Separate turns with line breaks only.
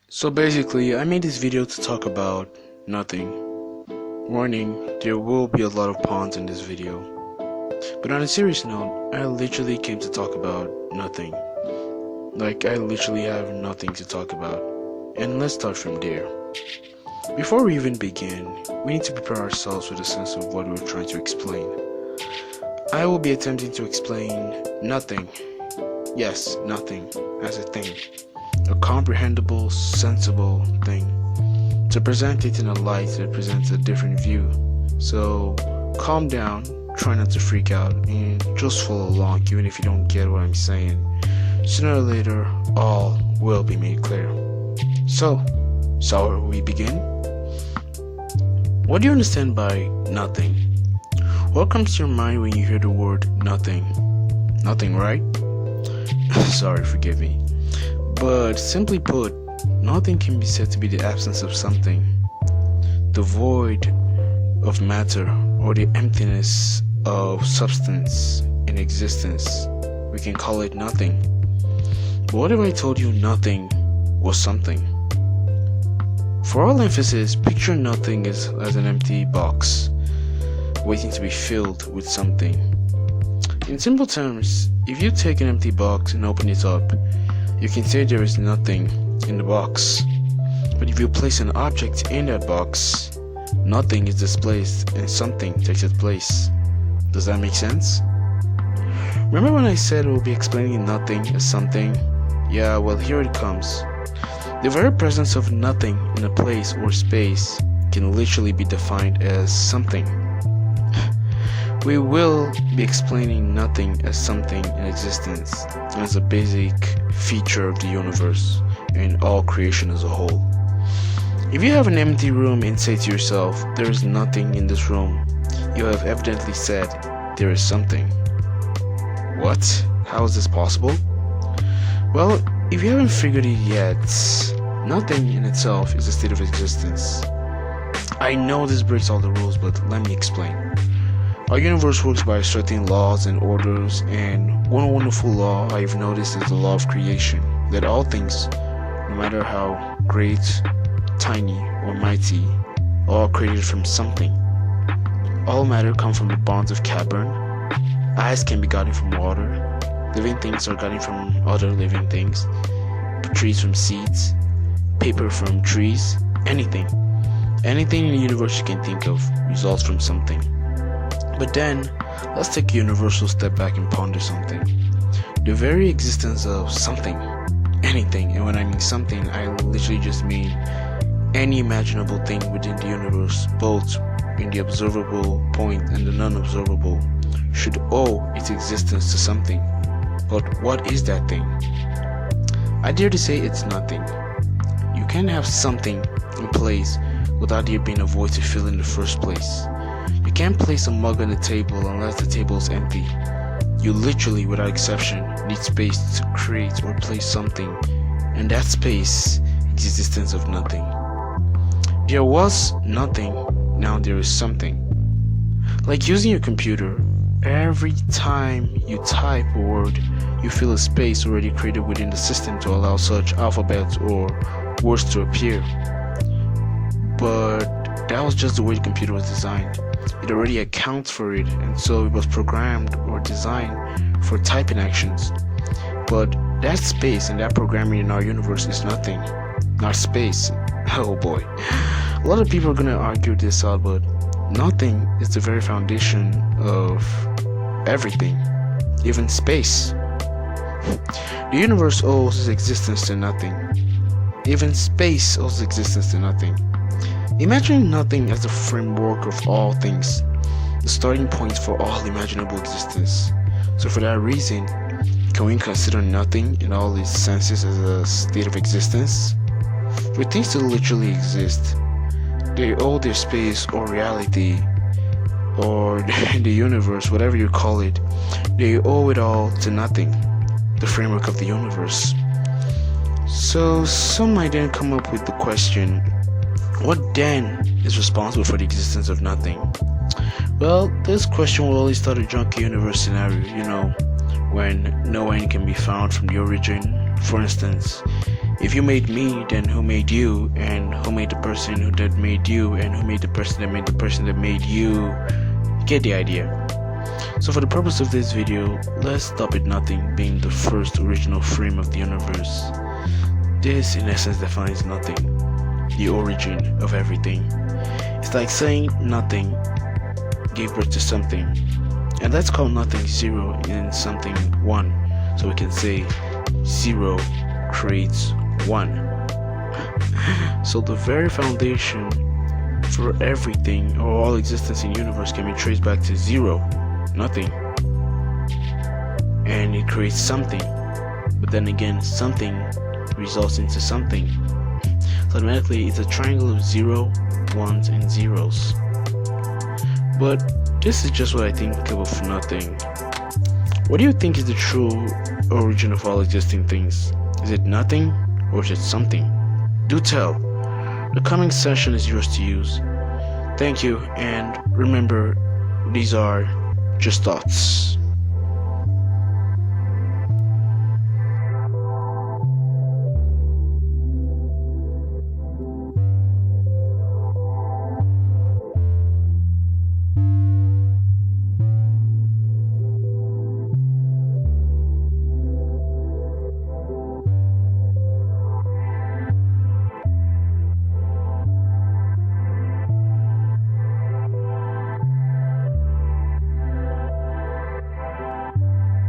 So basically, I made this video to talk about nothing. Warning, there will be a lot of puns in this video. But on a serious note, I literally came to talk about nothing. Like, I literally have nothing to talk about. And let's start from there. Before we even begin, we need to prepare ourselves with a sense of what we're trying to explain. I will be attempting to explain nothing. Yes, nothing as a thing. A comprehendible, sensible thing. To present it in a light that presents a different view. So, calm down, try not to freak out, and just follow along even if you don't get what I'm saying. Sooner or later, all will be made clear. So shall we begin? What do you understand by nothing? What comes to your mind when you hear the word nothing? Nothing, right? Sorry, forgive me. But simply put, nothing can be said to be the absence of something, the void of matter, or the emptiness of substance in existence. We can call it nothing. But what if I told you nothing was something? For all emphasis, picture nothing as an empty box, waiting to be filled with something. In simple terms, if you take an empty box and open it up, you can say there is nothing in the box. But if you place an object in that box, nothing is displaced and something takes its place. Does that make sense? Remember when I said we'll be explaining nothing as something? Yeah, well, here it comes. The very presence of nothing in a place or space can literally be defined as something. We will be explaining nothing as something in existence, as a basic feature of the universe and all creation as a whole. If you have an empty room and say to yourself, there is nothing in this room, you have evidently said, there is something. What? How is this possible? Well, if you haven't figured it yet, nothing in itself is a state of existence. I know this breaks all the rules, but let me explain. Our universe works by certain laws and orders, and one wonderful law I've noticed is the law of creation, that all things, no matter how great, tiny, or mighty, are created from something. All matter comes from the bonds of cavern. Ice can be gotten from water. Living things are gotten from other living things. Trees from seeds. Paper from trees. Anything. Anything in the universe you can think of results from something. But then, let's take a universal step back and ponder something. The very existence of something, anything, and when I mean something, I literally just mean any imaginable thing within the universe, both in the observable point and the non-observable, should owe its existence to something. But what is that thing? I dare to say it's nothing. You can't have something in place without there being a void to fill in the first place. You can't place a mug on the table unless the table is empty. You literally, without exception, need space to create or place something, and that space is the existence of nothing. There was nothing, now there is something. Like using your computer, every time you type a word, you fill a space already created within the system to allow such alphabets or words to appear. But that was just the way the computer was designed. It already accounts for it, and so it was programmed or designed for typing actions. But that space and that programming in our universe is nothing, not space. Oh boy. A lot of people are gonna argue this out, but nothing is the very foundation of everything, even space. The universe owes its existence to nothing. Even space owes its existence to nothing. Imagine nothing as the framework of all things, the starting point for all imaginable existence. So for that reason, can we consider nothing in all its senses as a state of existence? For things to literally exist, they owe their space or reality, or the universe, whatever you call it, they owe it all to nothing, the framework of the universe. So some might then come up with the question, what then is responsible for the existence of nothing? Well, this question will only start a junky universe scenario, when no end can be found from the origin. For instance, If you made me, then who made you? And who made the person that made you? And who made the person that made the person that made you? Get the idea. So for the purpose of this video, let's stop at nothing being the first original frame of the universe. This in essence defines nothing, the origin of everything. It's like saying nothing gave birth to something, and let's call nothing 0 and something 1, so we can say 0 creates 1. So the very foundation for everything or all existence in the universe can be traced back to 0, nothing, and it creates something, but then again something results into something. So automatically it's a triangle of 0, 1s, and 0s. But this is just what I think of nothing. What do you think is the true origin of all existing things? Is it nothing or is it something? Do tell. The coming session is yours to use. Thank you, and remember, these are just thoughts.